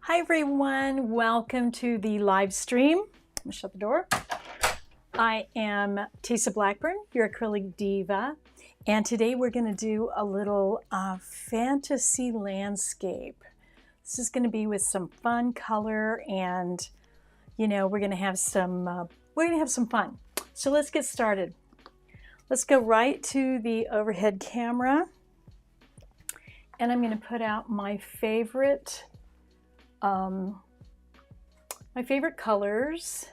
Hi everyone, welcome to the live stream. I'm gonna shut the door. I am Tisa Blackburn, your Acrylic Diva, and today we're gonna do a little fantasy landscape. This is gonna be with some fun color and we're gonna have some fun. So let's get started. Let's go right to the overhead camera, and I'm gonna put out my favorite colors.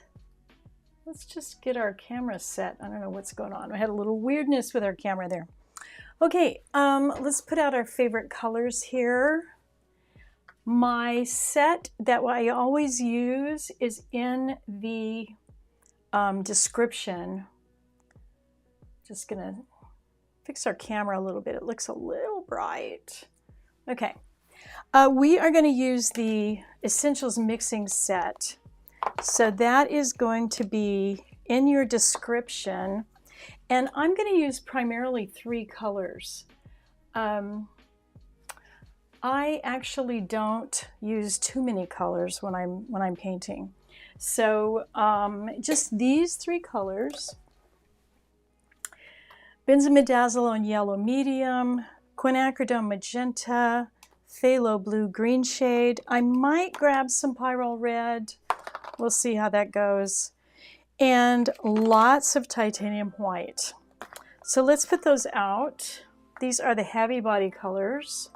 Let's just get our camera set. I don't know what's going on. I had a little weirdness with our camera there. Okay, let's put out our favorite colors here. My set that I always use is in the description. Just gonna fix our camera a little bit. It looks a little bright. Okay. We are going to use the Essentials Mixing Set. So that is going to be in your description. And I'm going to use primarily 3 colors. I actually don't use too many colors when I'm painting. So just these 3 colors. Benzimidazzle yellow medium, quinacridone magenta, phthalo blue green shade. I might grab some pyrrole red. We'll see how that goes. And lots of titanium white. So let's put those out. These are the heavy body colors.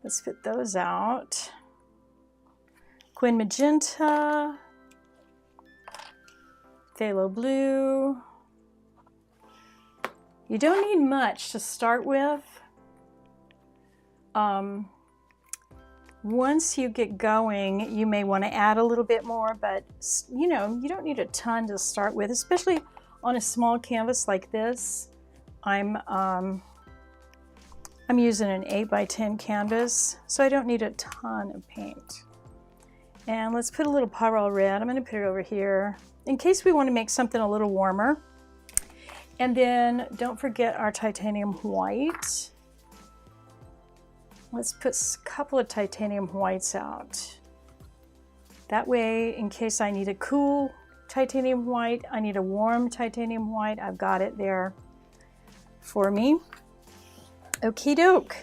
Let's put those out. Quin magenta, phthalo blue. You don't need much to start with. Once you get going, you may want to add a little bit more, but you don't need a ton to start with, especially on a small canvas like this. I'm using an 8x10 canvas, so I don't need a ton of paint. And let's put a little pyrrole red. I'm going to put it over here in case we want to make something a little warmer. And then don't forget our titanium white. Let's put a couple of titanium whites out. That way, in case I need a cool titanium white, I need a warm titanium white, I've got it there for me. Okie doke.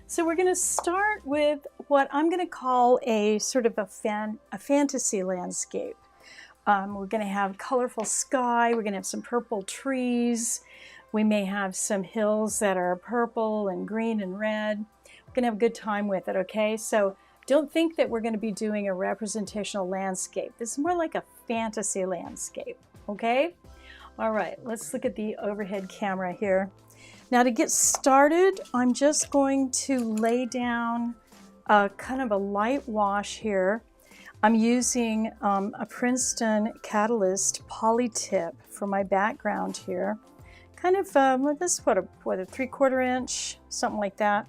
So we're gonna start with what I'm gonna call a sort of a fantasy landscape. We're gonna have colorful sky, we're gonna have some purple trees, we may have some hills that are purple and green and red. Going to have a good time with it, okay? So don't think that we're going to be doing a representational landscape. This is more like a fantasy landscape, okay? All right, let's look at the overhead camera here. Now to get started, I'm just going to lay down a kind of a light wash here. I'm using a Princeton Catalyst Poly Tip for my background here. Kind of, this is what a 3/4 inch, something like that.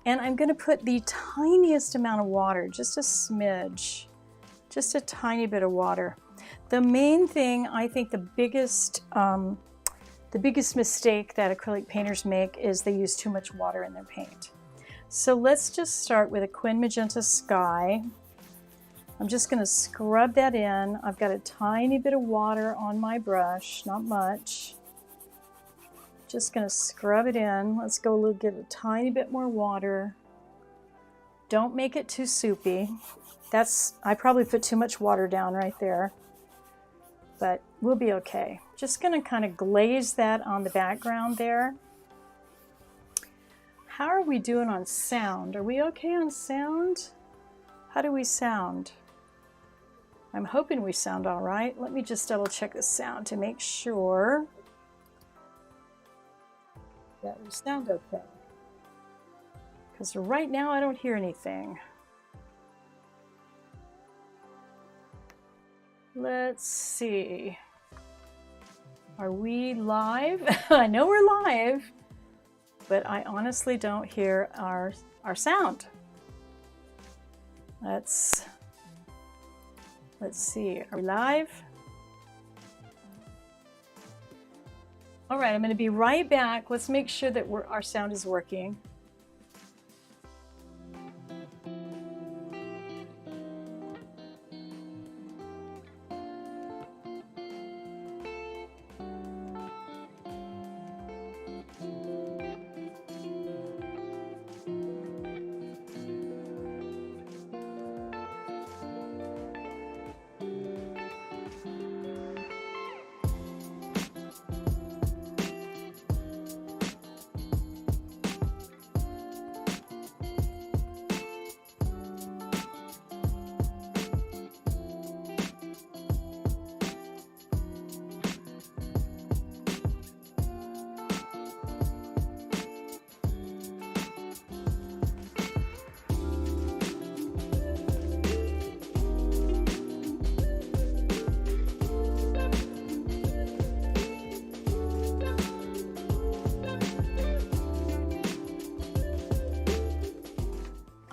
And I'm going to put the tiniest amount of water, just a smidge, just a tiny bit of water. The main thing, I think the biggest mistake that acrylic painters make is they use too much water in their paint. So let's just start with a Quin Magenta Sky. I'm just going to scrub that in. I've got a tiny bit of water on my brush, not much. Just going to scrub it in. Let's go get a tiny bit more water. Don't make it too soupy. I probably put too much water down right there, but we'll be okay. Just going to kind of glaze that on the background there. How are we doing on sound? Are we okay on sound? How do we sound? I'm hoping we sound all right. Let me just double check the sound to make sure that we sound okay. Because right now I don't hear anything. Let's see. Are we live? I know we're live, but I honestly don't hear our sound. Let's see. Are we live? All right, I'm going to be right back. Let's make sure that our sound is working.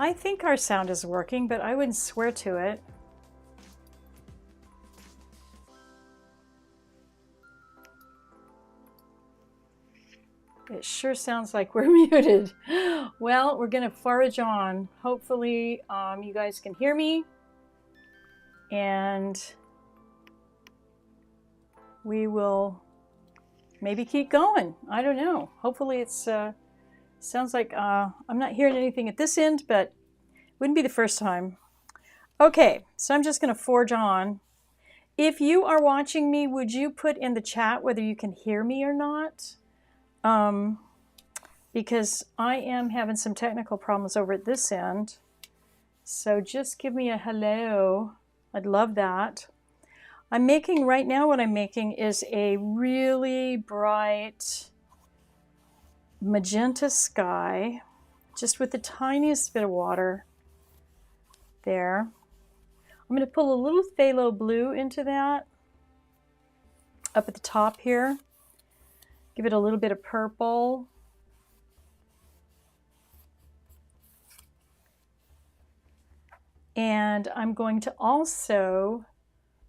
I think our sound is working, but I wouldn't swear to it. It sure sounds like we're muted. Well, we're gonna forage on. Hopefully you guys can hear me, and we will maybe keep going. I don't know. Hopefully it's sounds like I'm not hearing anything at this end, but wouldn't be the first time. Okay, so I'm just gonna forge on. If you are watching me, would you put in the chat whether you can hear me or not? Because I am having some technical problems over at this end. So just give me a hello. I'd love that. I'm making, right now what I'm making is a really bright magenta sky, just with the tiniest bit of water there. I'm going to pull a little phthalo blue into that up at the top here. Give it a little bit of purple. And I'm going to also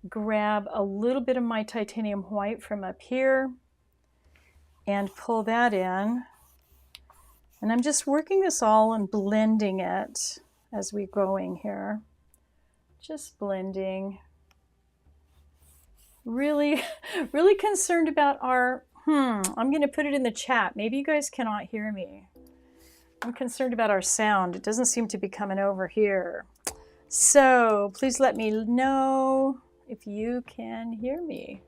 grab a little bit of my titanium white from up here and pull that in. And I'm just working this all and blending it as we're going here. Just blending. Really, really concerned about our, I'm going to put it in the chat. Maybe you guys cannot hear me. I'm concerned about our sound. It doesn't seem to be coming over here. So please let me know if you can hear me.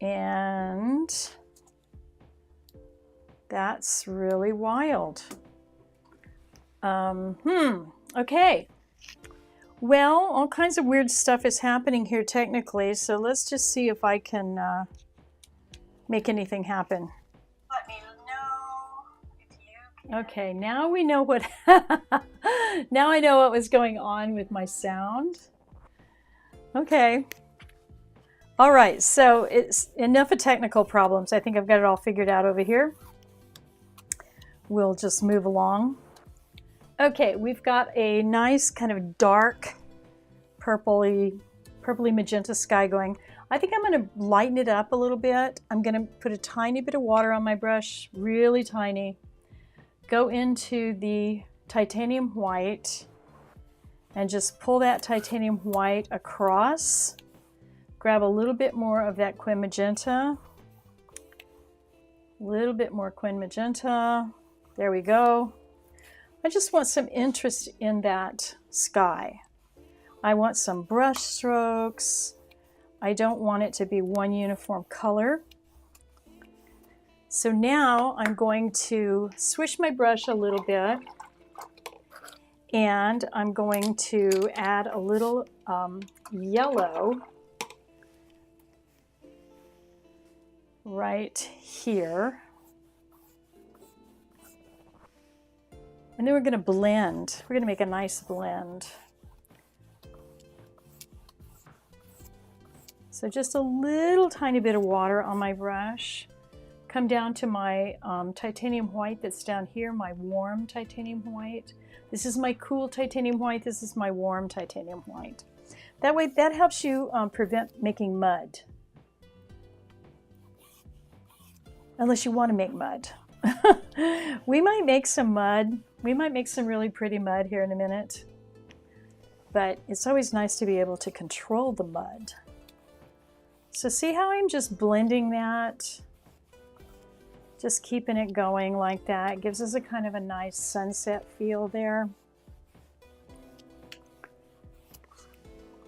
And that's really wild. Okay. Well, all kinds of weird stuff is happening here technically, so let's just see if I can make anything happen. Let me know if you can. Okay, now we know what now I know what was going on with my sound. Okay. All right, so it's enough of technical problems. I think I've got it all figured out over here. We'll just move along. Okay, we've got a nice kind of dark purpley magenta sky going. I think I'm going to lighten it up a little bit. I'm going to put a tiny bit of water on my brush, really tiny. Go into the titanium white and just pull that titanium white across. Grab a little bit more of that quin magenta. A little bit more quin magenta. There we go. I just want some interest in that sky. I want some brush strokes. I don't want it to be one uniform color. So now I'm going to swish my brush a little bit, and I'm going to add a little yellow right here. And then we're going to blend. We're going to make a nice blend. So just a little tiny bit of water on my brush. Come down to my titanium white that's down here, my warm titanium white. This is my cool titanium white. This is my warm titanium white. That way, that helps you prevent making mud. Unless you want to make mud. We might make some mud. We might make some really pretty mud here in a minute. But it's always nice to be able to control the mud. So see how I'm just blending that? Just keeping it going like that. It gives us a kind of a nice sunset feel there.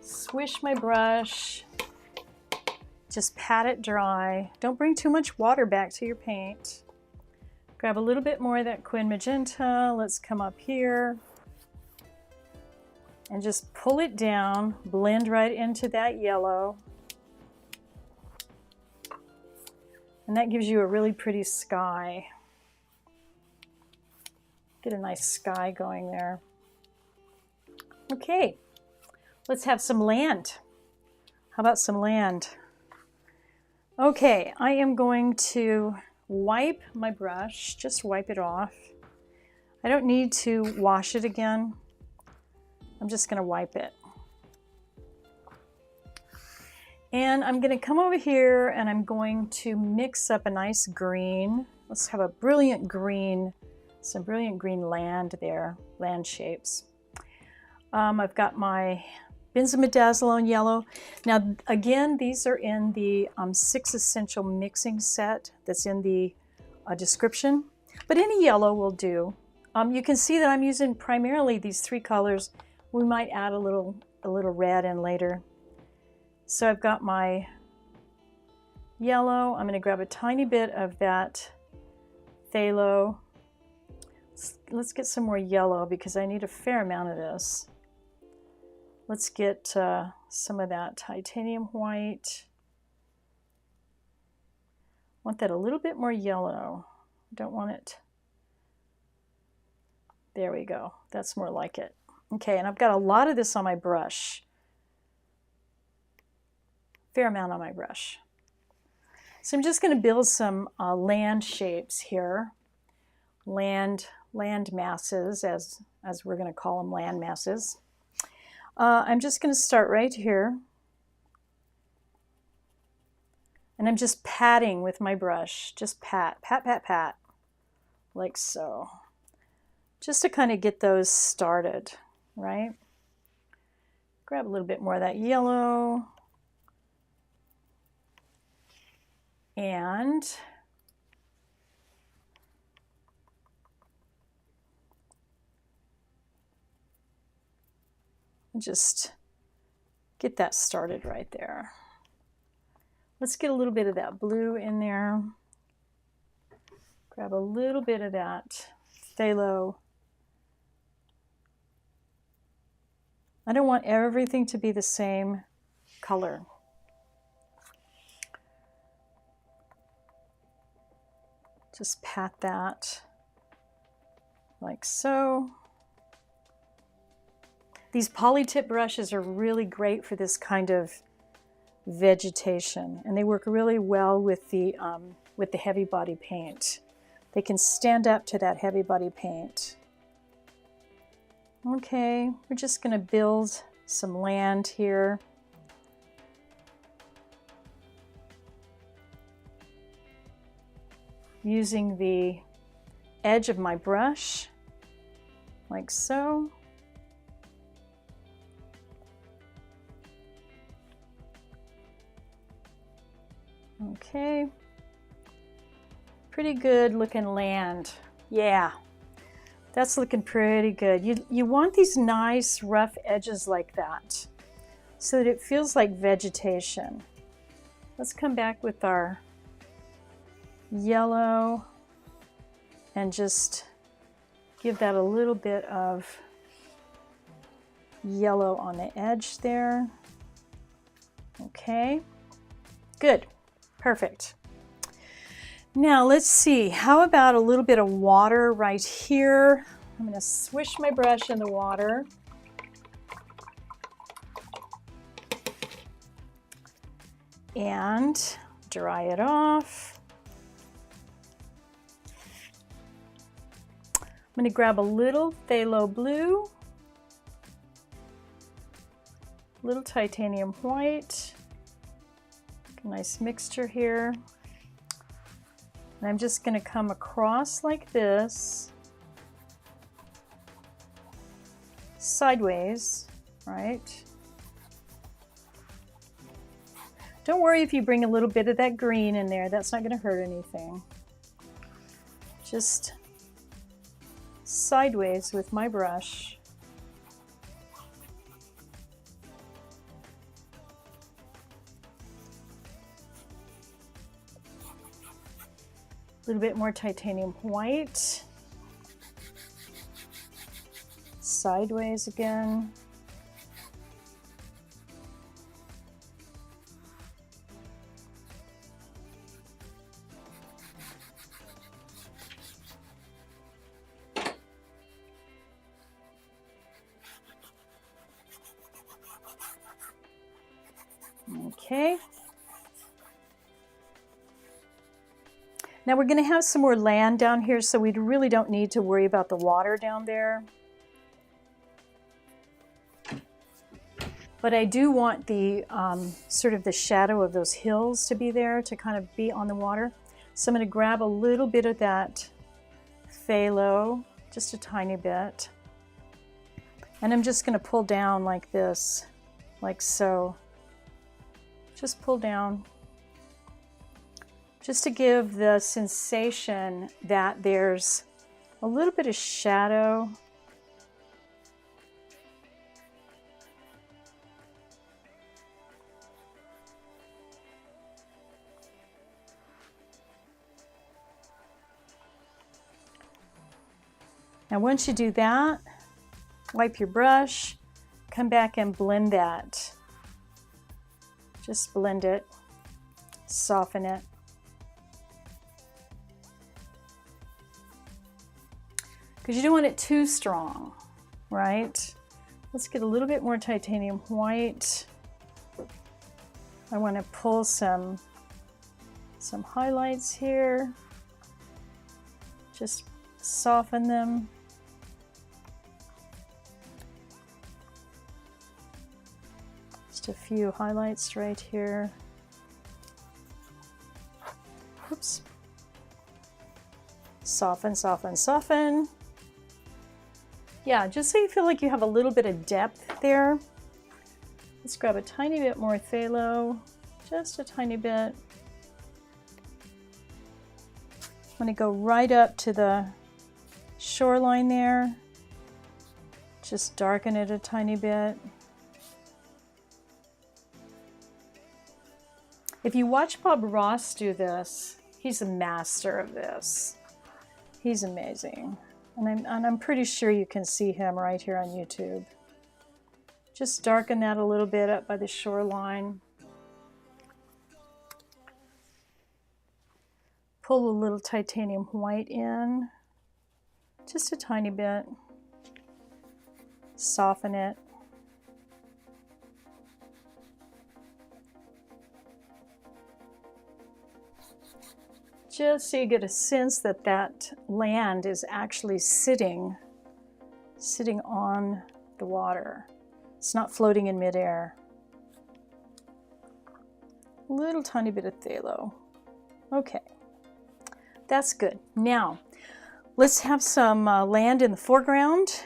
Swish my brush. Just pat it dry. Don't bring too much water back to your paint. Grab a little bit more of that quin magenta. Let's come up here and just pull it down, blend right into that yellow. And that gives you a really pretty sky. Get a nice sky going there. Okay, let's have some land. How about some land? Okay, I am going to wipe my brush, just wipe it off. I don't need to wash it again. I'm just going to wipe it. And I'm going to come over here and I'm going to mix up a nice green. Let's have a brilliant green, some brilliant green land there, land shapes. I've got my benzimidazzole yellow. Now again, these are in the 6 essential mixing set that's in the description, but any yellow will do. You can see that I'm using primarily these 3 colors. We might add a little red in later. So I've got my yellow. I'm going to grab a tiny bit of that phthalo. Let's get some more yellow because I need a fair amount of this. Let's get some of that titanium white. I want that a little bit more yellow. I don't want it. There we go. That's more like it. Okay, and I've got a lot of this on my brush. Fair amount on my brush. So I'm just going to build some land shapes here. Land masses, as we're going to call them, land masses. I'm just going to start right here. And I'm just patting with my brush. Just pat, pat, pat, pat. Like so. Just to kind of get those started, right? Grab a little bit more of that yellow. And just get that started right there. Let's get a little bit of that blue in there. Grab a little bit of that phthalo. I don't want everything to be the same color. Just pat that like so. These poly tip brushes are really great for this kind of vegetation, and they work really well with the heavy body paint. They can stand up to that heavy body paint. Okay, we're just going to build some land here. Using the edge of my brush, like so. Okay, pretty good looking land. Yeah, that's looking pretty good. You want these nice rough edges like that so that it feels like vegetation. Let's come back with our yellow and just give that a little bit of yellow on the edge there. Okay, good. Perfect. Now let's see, how about a little bit of water right here? I'm going to swish my brush in the water. And dry it off. I'm going to grab a little phthalo blue, little titanium white. Nice mixture here. And I'm just going to come across like this, sideways, right? Don't worry if you bring a little bit of that green in there, that's not going to hurt anything. Just sideways with my brush. A little bit more titanium white. Sideways again. Okay. Now we're going to have some more land down here, so we really don't need to worry about the water down there. But I do want the sort of the shadow of those hills to be there, to kind of be on the water. So I'm going to grab a little bit of that phthalo, just a tiny bit. And I'm just going to pull down like this, like so. Just pull down. Just to give the sensation that there's a little bit of shadow. Now once you do that, wipe your brush, come back and blend that. Just blend it, soften it. Because you don't want it too strong, right? Let's get a little bit more titanium white. I want to pull some highlights here. Just soften them. Just a few highlights right here. Oops. Soften, soften, soften. Yeah, just so you feel like you have a little bit of depth there. Let's grab a tiny bit more phthalo, just a tiny bit. I'm going to go right up to the shoreline there. Just darken it a tiny bit. If you watch Bob Ross do this, he's a master of this. He's amazing. And I'm pretty sure you can see him right here on YouTube. Just darken that a little bit up by the shoreline. Pull a little titanium white in, just a tiny bit. Soften it. Just so you get a sense that that land is actually sitting on the water. It's not floating in midair. A little tiny bit of phthalo. Okay, that's good. Now, let's have some land in the foreground.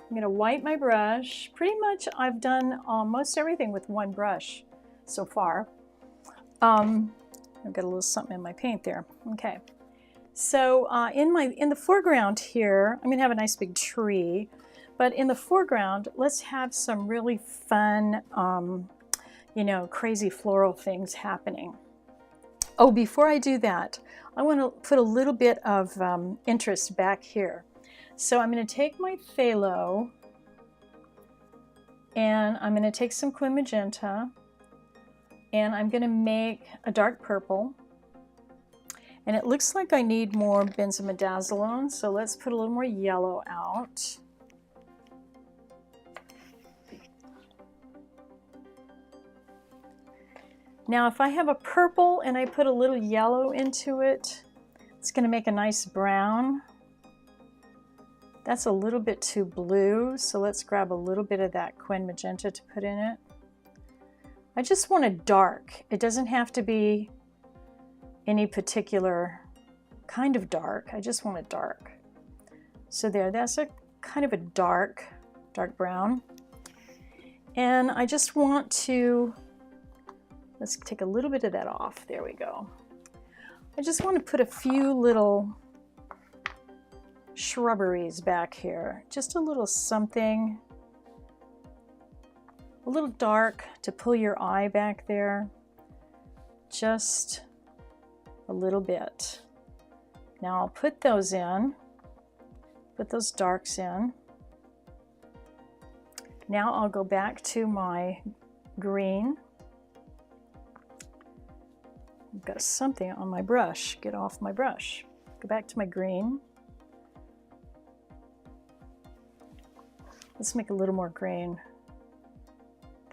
I'm going to wipe my brush. Pretty much I've done almost everything with one brush so far. I've got a little something in my paint there. Okay, so in the foreground here, I'm going to have a nice big tree, but in the foreground, let's have some really fun, you know, crazy floral things happening. Oh, before I do that, I want to put a little bit of interest back here. So I'm going to take my phthalo, and I'm going to take some quin magenta, and I'm going to make a dark purple. And it looks like I need more benzimidazoline, so let's put a little more yellow out. Now if I have a purple and I put a little yellow into it, it's going to make a nice brown. That's a little bit too blue, so let's grab a little bit of that quin magenta to put in it. I just want a dark. It doesn't have to be any particular kind of dark. I just want it dark. So there, that's a kind of a dark brown. And I just want to, let's take a little bit of that off. There we go. I just want to put a few little shrubberies back here. Just a little something. A little dark to pull your eye back there. Just a little bit. Now I'll put those in. Put those darks in. Now I'll go back to my green. I've got something on my brush. Get off my brush. Go back to my green. Let's make a little more green.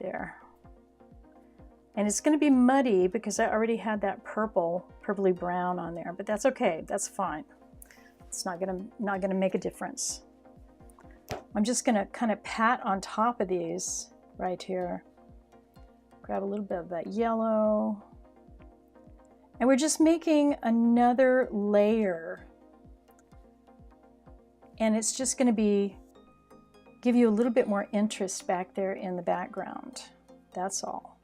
There. And it's going to be muddy because I already had that purpley brown on there, but that's okay. That's fine. It's not gonna make a difference. I'm just gonna kind of pat on top of these right here. Grab a little bit of that yellow. And we're just making another layer. And it's just gonna give you a little bit more interest back there in the background. That's all.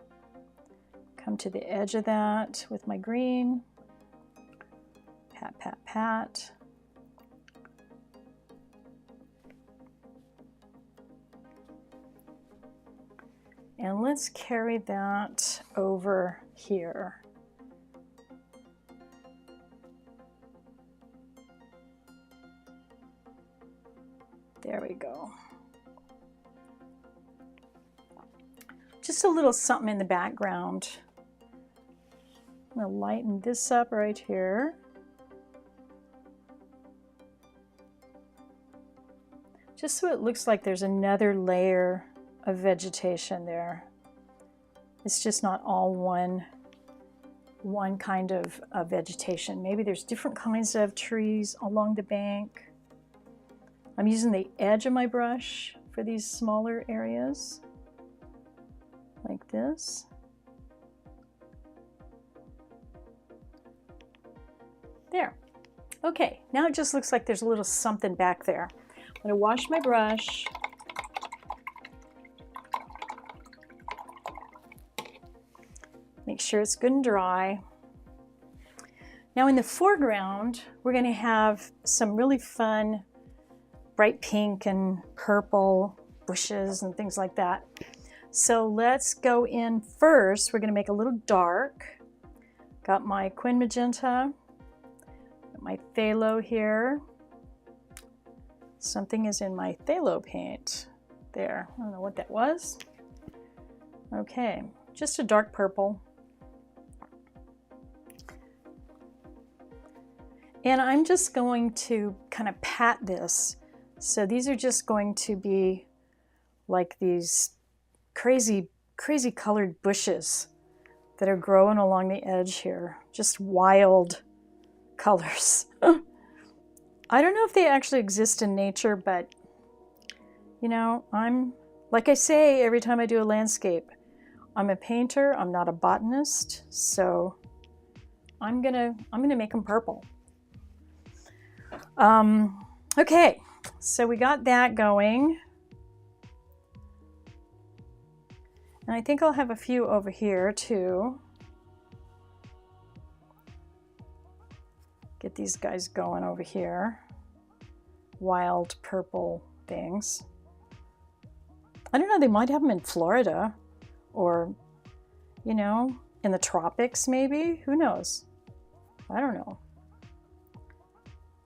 Come to the edge of that with my green. Pat, pat, pat. And let's carry that over here. There we go. Just a little something in the background. I'm going to lighten this up right here. Just so it looks like there's another layer of vegetation there. It's just not all one kind of vegetation. Maybe there's different kinds of trees along the bank. I'm using the edge of my brush for these smaller areas, like this. There. Okay, now it just looks like there's a little something back there. I'm going to wash my brush. Make sure it's good and dry. Now in the foreground, we're going to have some really fun bright pink and purple bushes and things like that. So let's go in first. We're going to make a little dark. Got my Quin Magenta, got my phthalo here. Something is in my phthalo paint there. I don't know what that was. Okay, just a dark purple. And I'm just going to kind of pat this. So these are just going to be like these crazy colored bushes that are growing along the edge here. Just wild colors. I don't know if they actually exist in nature, but you know, like I say every time I do a landscape, I'm a painter, I'm not a botanist, so I'm gonna make them purple. Okay, so we got that going. And I think I'll have a few over here too. Get these guys going over here. Wild purple things. I don't know, they might have them in Florida or, you know, in the tropics maybe. Who knows? I don't know.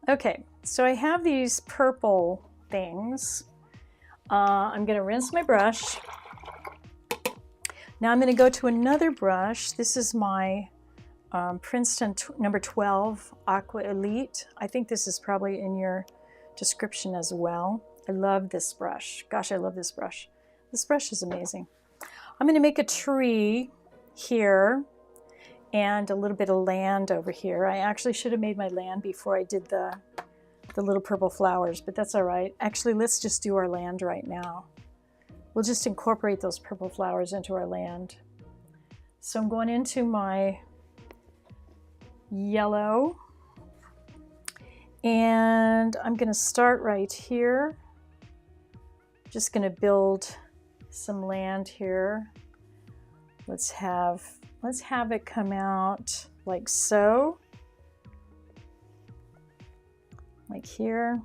Okay, so I have these purple things. I'm going to rinse my brush. Now I'm going to go to another brush. This is my Princeton number 12 Aqua Elite. I think this is probably in your description as well. I love this brush. Gosh, I love this brush. This brush is amazing. I'm going to make a tree here and a little bit of land over here. I actually should have made my land before I did the little purple flowers, but that's all right. Actually, let's just do our land right now. We'll just incorporate those purple flowers into our land. So I'm going into my yellow, and I'm going to start right here. Just going to build some land here. Let's have it come out like so, like here.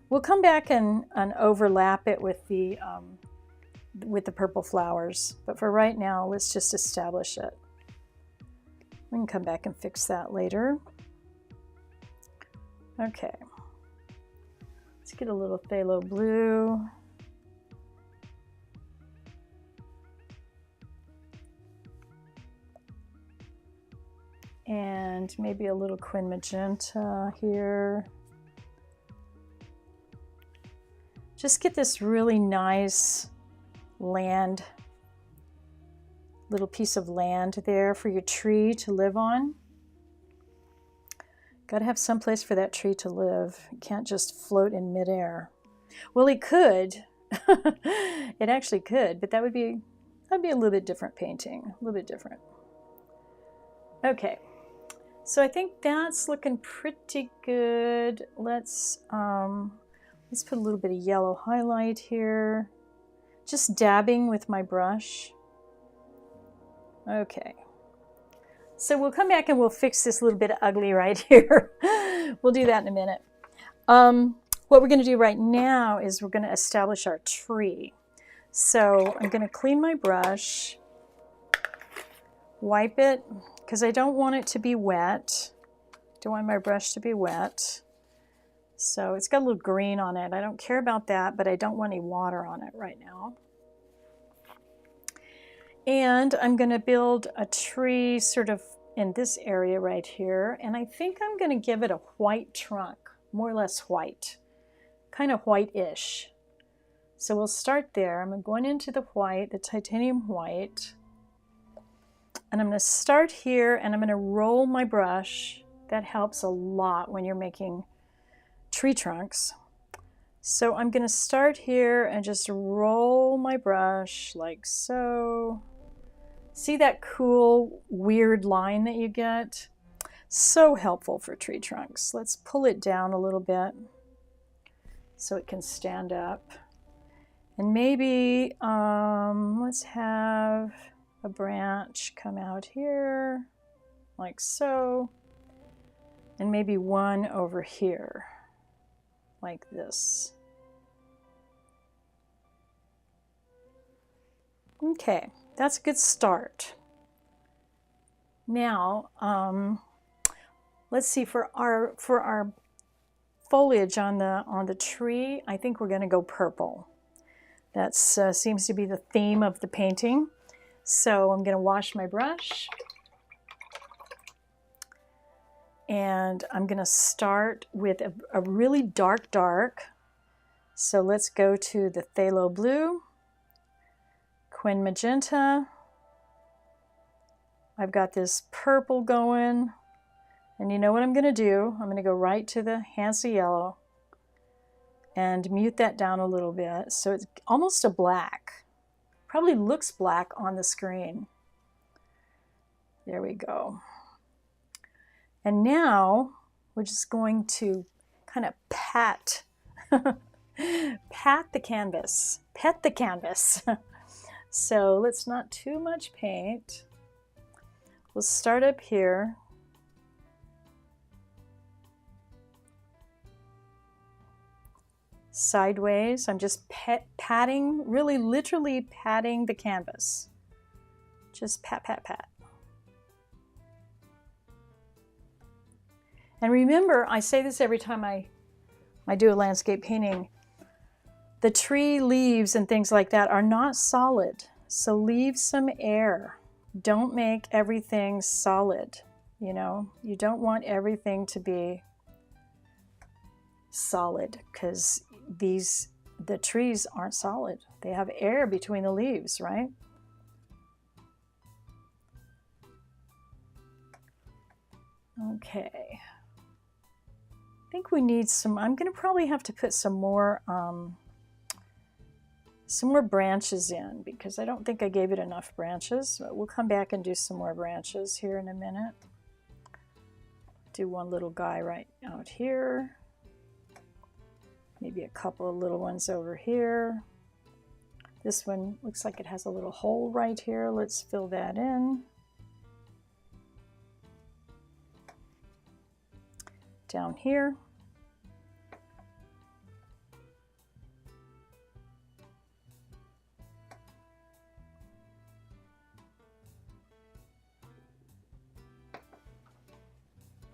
We'll come back and overlap it with the purple flowers, but for right now, let's just establish it. We can come back and fix that later. Okay, let's get a little phthalo blue. And maybe a little Quin Magenta here. Just get this really nice land little piece of land there for your tree to live on. Got to have some place for that tree to live. It can't just float in midair. Well, it could. It actually could, but that'd be a little bit different painting, a little bit different. Okay, so I think that's looking pretty good. Let's put a little bit of yellow highlight here, just dabbing with my brush. Okay, so we'll come back and we'll fix this little bit of ugly right here. We'll do that in a minute. What we're going to do right now is we're going to establish our tree. So I'm going to clean my brush, wipe it, because I don't want it to be wet. Don't want my brush to be wet. So it's got a little green on it. I don't care about that, but I don't want any water on it right now. And I'm going to build a tree sort of in this area right here. And I think I'm going to give it a white trunk, more or less white, kind of white-ish. So we'll start there. I'm going into the white, the titanium white. And I'm going to start here and I'm going to roll my brush. That helps a lot when you're making tree trunks. So I'm going to start here and just roll my brush like so. See that cool, weird line that you get? So helpful for tree trunks. Let's pull it down a little bit so it can stand up. And maybe let's have a branch come out here like so. And maybe one over here like this. Okay. That's a good start. Now, let's see, for our foliage on the tree, I think we're going to go purple. That seems to be the theme of the painting. So I'm going to wash my brush. And I'm going to start with a really dark. So let's go to the phthalo blue. Quin magenta. I've got this purple going, and you know what I'm going to do? I'm going to go right to the Hansa yellow and mute that down a little bit so it's almost a black. Probably looks black on the screen. There we go. And now we're just going to kind of pat the canvas, pet the canvas. So let's not too much paint. We'll start up here. Sideways. I'm just patting, really literally patting the canvas. Just pat, pat, pat. And remember, I say this every time I do a landscape painting. The tree leaves and things like that are not solid, so leave some air. Don't make everything solid, you know? You don't want everything to be solid because the trees aren't solid. They have air between the leaves, right? Okay. I think we need some, I'm gonna probably have to put some more branches in because I don't think I gave it enough branches. But we'll come back and do some more branches here in a minute. Do one little guy right out here. Maybe a couple of little ones over here. This one looks like it has a little hole right here. Let's fill that in. Down here.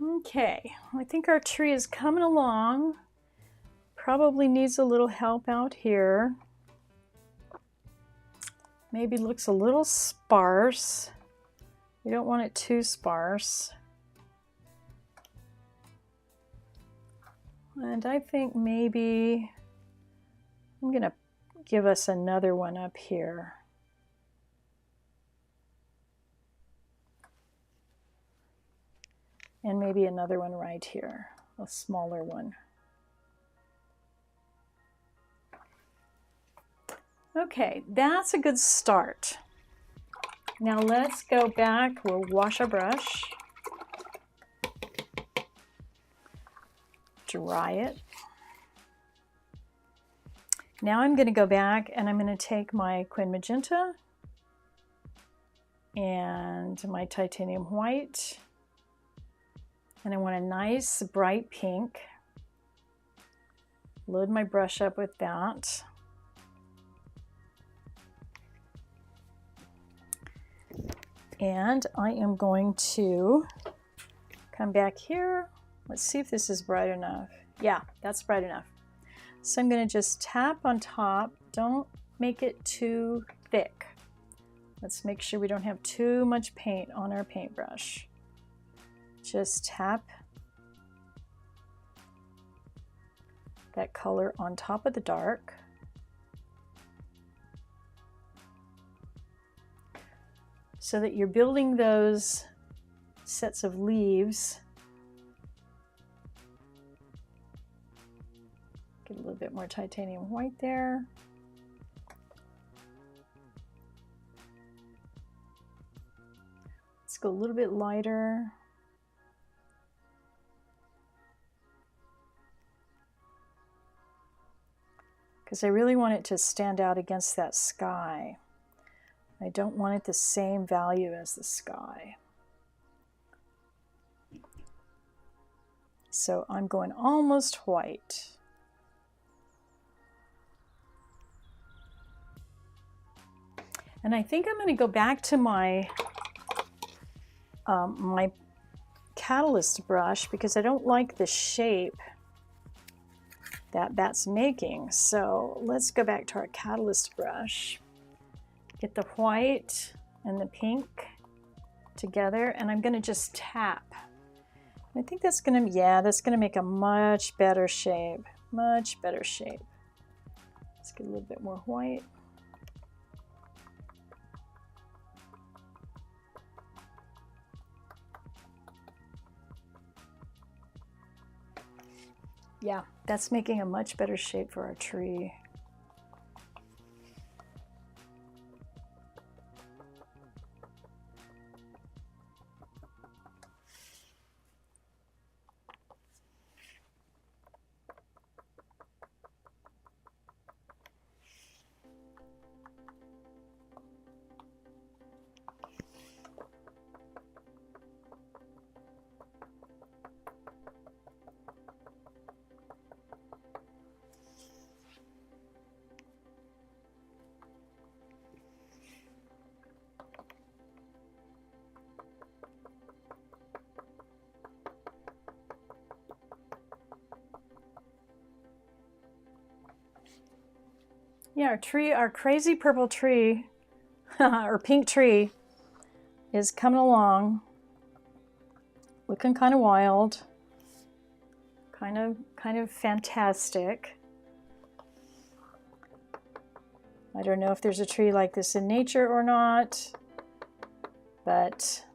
Okay, I think our tree is coming along. Probably needs a little help out here. Maybe looks a little sparse. We don't want it too sparse. And I think maybe I'm gonna give us another one up here. And maybe another one right here, a smaller one. Okay, that's a good start. Now let's go back, we'll wash our brush, dry it. Now I'm going to go back and I'm going to take my Quin Magenta and my titanium white, and I want a nice bright pink. Load my brush up with that. And I am going to come back here. Let's see if this is bright enough. Yeah, that's bright enough. So I'm going to just tap on top. Don't make it too thick. Let's make sure we don't have too much paint on our paintbrush. Just tap that color on top of the dark. So that you're building those sets of leaves. Get a little bit more titanium white there. Let's go a little bit lighter. Because I really want it to stand out against that sky. I don't want it the same value as the sky. So I'm going almost white. And I think I'm going to go back to my my catalyst brush because I don't like the shape that that's making. So let's go back to our catalyst brush. Get the white and the pink together, and I'm going to just tap. I think that's going to, yeah, that's going to make a much better shape. Much better shape. Let's get a little bit more white. Yeah, that's making a much better shape for our tree. Yeah, our tree, our crazy purple tree, or pink tree, is coming along, looking kind of wild, kind of fantastic. I don't know if there's a tree like this in nature or not, but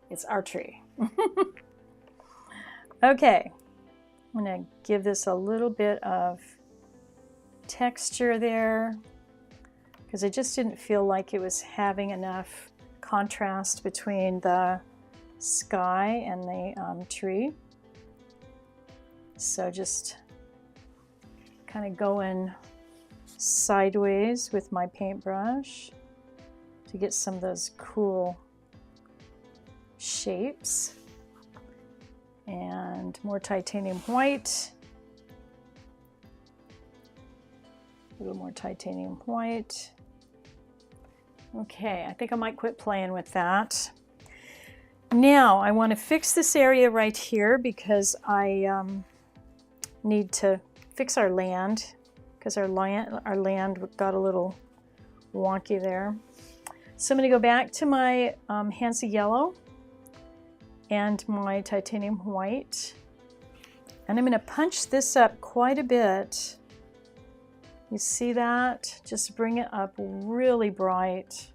it's our tree. Okay, I'm going to give this a little bit of texture there because I just didn't feel like it was having enough contrast between the sky and the tree. So just kind of going sideways with my paintbrush to get some of those cool shapes. And more titanium white. A little more titanium white. Okay, I think I might quit playing with that. Now I want to fix this area right here because I need to fix our land because our land got a little wonky there. So I'm going to go back to my Hansa yellow and my titanium white, and I'm going to punch this up quite a bit. You see that? Just bring it up really bright.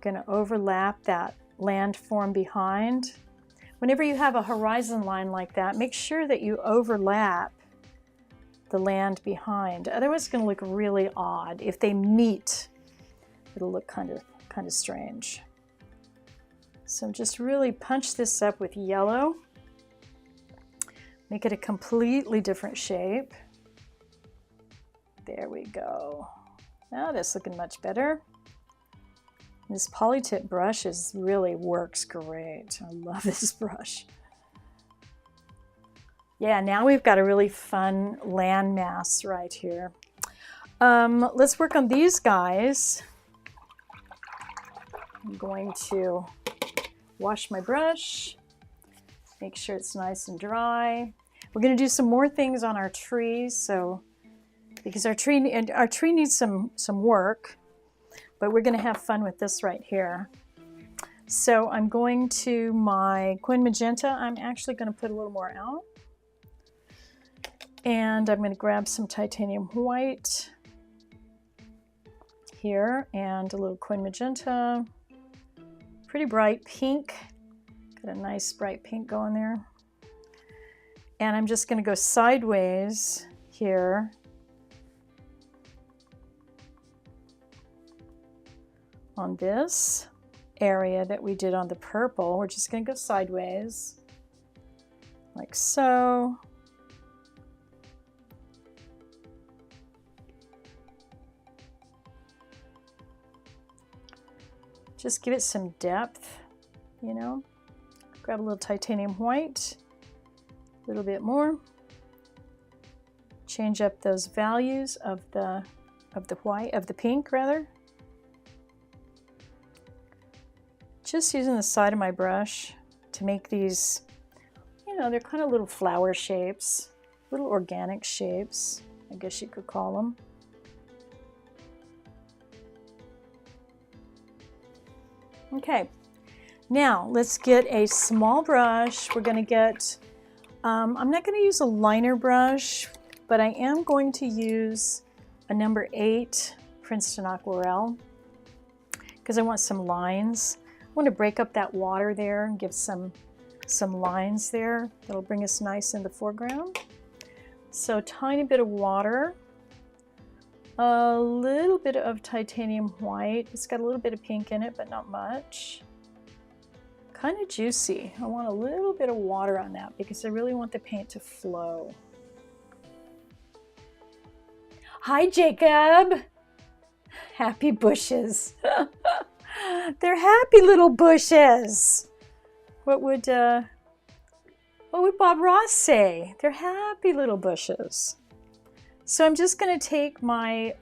going to overlap that landform behind. Whenever you have a horizon line like that, make sure that you overlap the land behind. Otherwise it's going to look really odd. If they meet, it'll look kind of strange. So just really punch this up with yellow. Make it a completely different shape. There we go. Now that's looking much better. This polytip brush really works great. I love this brush. Yeah, now we've got a really fun landmass right here. Let's work on these guys. I'm going to wash my brush, make sure it's nice and dry. We're going to do some more things on our tree, because our tree needs some work, but we're going to have fun with this right here. So I'm going to my Quin Magenta. I'm actually going to put a little more out. And I'm going to grab some titanium white here and a little Quin Magenta. Pretty bright pink. Got a nice bright pink going there. And I'm just going to go sideways here. On this area that we did on the purple, we're just going to go sideways like so. Just give it some depth, you know. Grab a little titanium white, a little bit more. Change up those values of the pink rather. Just using the side of my brush to make these, you know, they're kind of little flower shapes, little organic shapes, I guess you could call them. Okay, now let's get a small brush. We're going to get, I'm not going to use a liner brush, but I am going to use a number 8 Princeton Aquarelle because I want some lines. I want to break up that water there and give some lines there. That'll bring us nice in the foreground. So tiny bit of water, a little bit of titanium white. It's got a little bit of pink in it, but not much. Kind of juicy. I want a little bit of water on that because I really want the paint to flow. Hi, Jacob. Happy bushes. They're happy little bushes. What would Bob Ross say? They're happy little bushes. So I'm just going to take my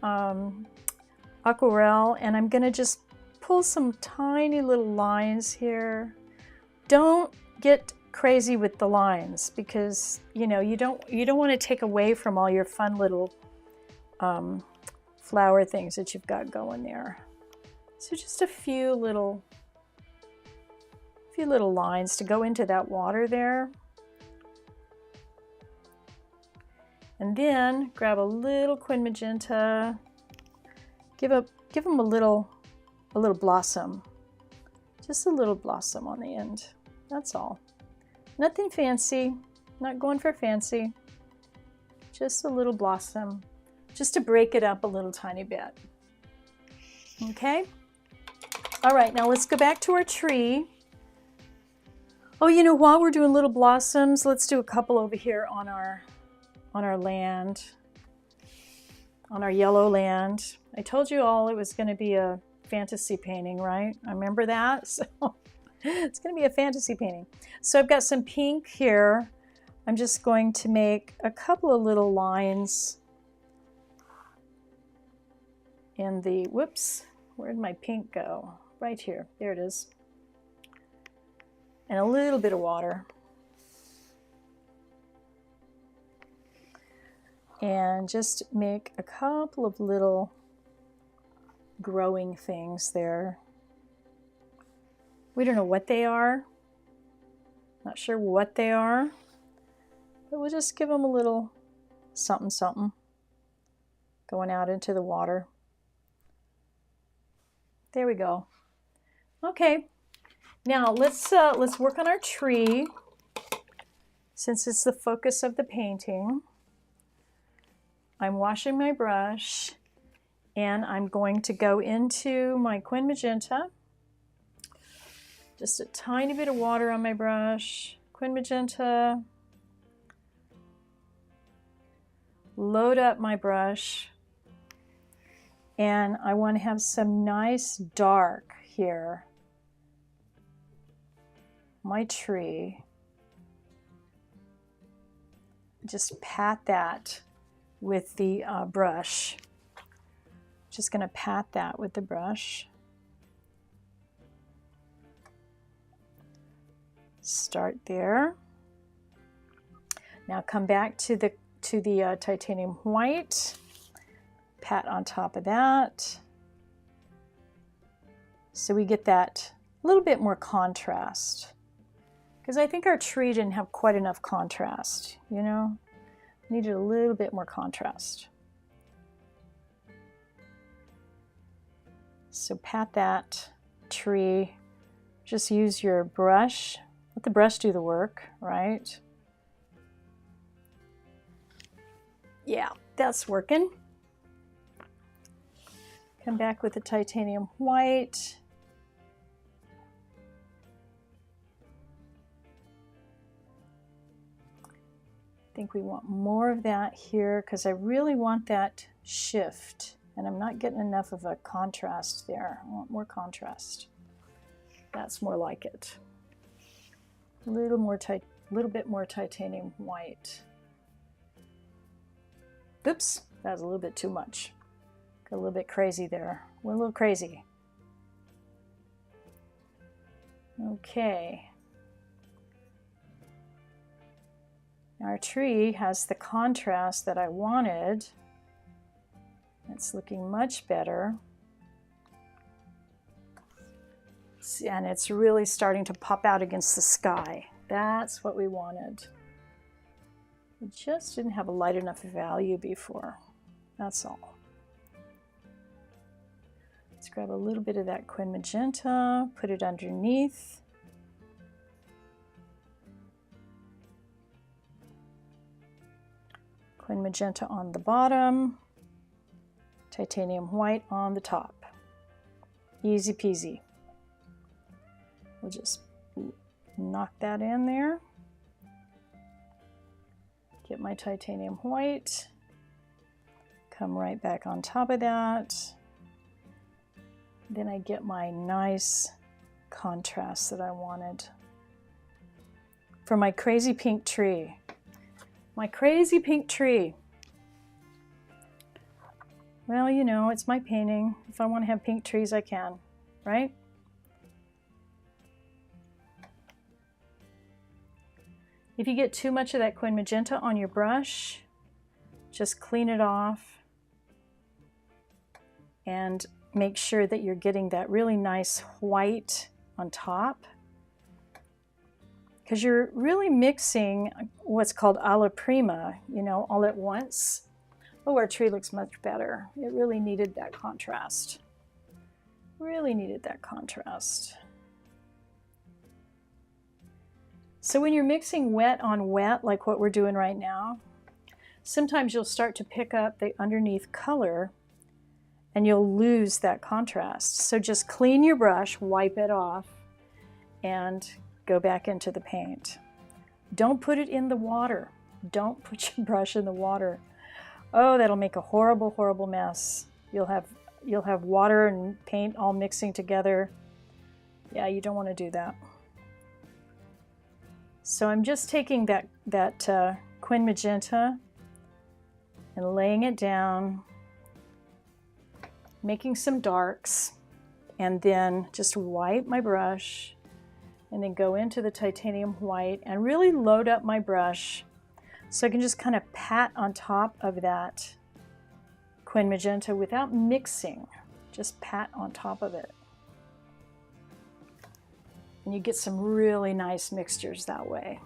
aquarelle and I'm going to just pull some tiny little lines here. Don't get crazy with the lines because you know you don't want to take away from all your fun little flower things that you've got going there. So just a few little lines to go into that water there. And then grab a little Quin Magenta, give them a little blossom, just a little blossom on the end. That's all. Nothing fancy, not going for fancy, just a little blossom, just to break it up a little tiny bit. Okay? All right, now let's go back to our tree. Oh, you know, while we're doing little blossoms, let's do a couple over here on our land, on our yellow land. I told you all it was going to be a fantasy painting, right? I remember that. So it's going to be a fantasy painting. So I've got some pink here. I'm just going to make a couple of little lines in the, whoops, where'd my pink go? Right here. There it is. And a little bit of water. And just make a couple of little growing things there. We don't know what they are. Not sure what they are. But we'll just give them a little something something going out into the water. There we go. Okay, now let's work on our tree, since it's the focus of the painting. I'm washing my brush, and I'm going to go into my Quin Magenta. Just a tiny bit of water on my brush. Quin Magenta. Load up my brush. And I want to have some nice dark here. My tree. Just pat that with the brush. Just going to pat that with the brush. Start there. Now come back to the titanium white. Pat on top of that. So we get that little bit more contrast. Because I think our tree didn't have quite enough contrast, you know? Needed a little bit more contrast. So pat that tree. Just use your brush. Let the brush do the work, right? Yeah, that's working. Come back with the titanium white. I think we want more of that here because I really want that shift, and I'm not getting enough of a contrast there. I want more contrast. That's more like it. A little bit more titanium white. Oops, that was a little bit too much. Got a little bit crazy there. Went a little crazy. Okay. Our tree has the contrast that I wanted. It's looking much better. And it's really starting to pop out against the sky. That's what we wanted. We just didn't have a light enough value before. That's all. Let's grab a little bit of that Quin Magenta, put it underneath. Quin Magenta on the bottom, titanium white on the top. Easy peasy. We'll just knock that in there. Get my titanium white. Come right back on top of that. Then I get my nice contrast that I wanted. For my crazy pink tree. My crazy pink tree. Well, you know, it's my painting. If I want to have pink trees, I can, right? If you get too much of that Quin Magenta on your brush, just clean it off and make sure that you're getting that really nice white on top, because you're really mixing what's called alla prima, you know, all at once. Oh, our tree looks much better. It really needed that contrast. Really needed that contrast. So when you're mixing wet on wet, like what we're doing right now, sometimes you'll start to pick up the underneath color and you'll lose that contrast. So just clean your brush, wipe it off, and go back into the paint. Don't put it in the water. Don't put your brush in the water. Oh, that'll make a horrible, horrible mess. You'll have water and paint all mixing together. Yeah, you don't want to do that. So I'm just taking that Quin Magenta and laying it down, making some darks, and then just wipe my brush and then go into the titanium white and really load up my brush so I can just kind of pat on top of that Quin Magenta without mixing, just pat on top of it. And you get some really nice mixtures that way.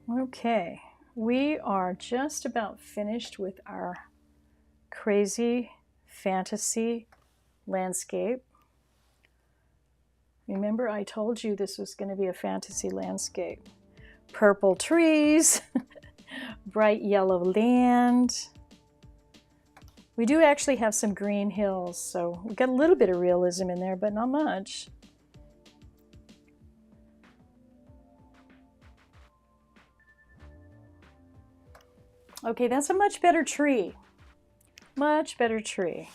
Okay, we are just about finished with our crazy fantasy landscape. Remember, I told you this was going to be a fantasy landscape. Purple trees, bright yellow land. We do actually have some green hills, so we've got a little bit of realism in there, but not much. Okay, that's a much better tree. Much better tree.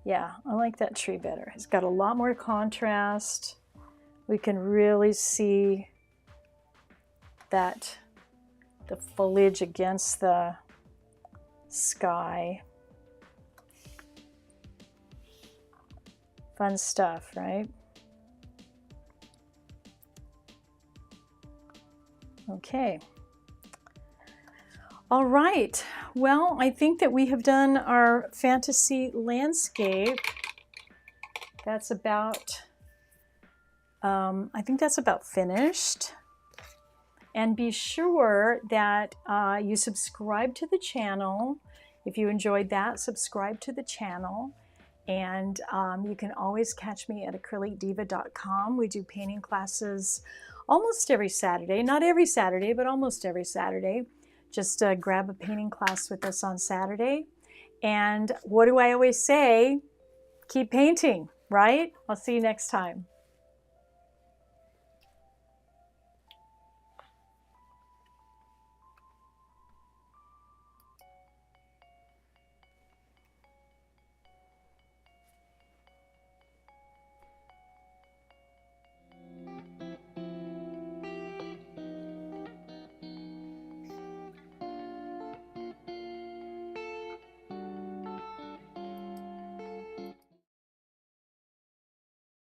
Yeah, I like that tree better. It's got a lot more contrast. We can really see that the foliage against the sky. Fun stuff, right? Okay. All right. Well, I think that we have done our fantasy landscape. That's about, I think that's about finished. And be sure that you subscribe to the channel. If you enjoyed that, subscribe to the channel. And you can always catch me at acrylicdiva.com. We do painting classes almost every Saturday. Not every Saturday, but almost every Saturday. Just grab a painting class with us on Saturday. And what do I always say? Keep painting, right? I'll see you next time.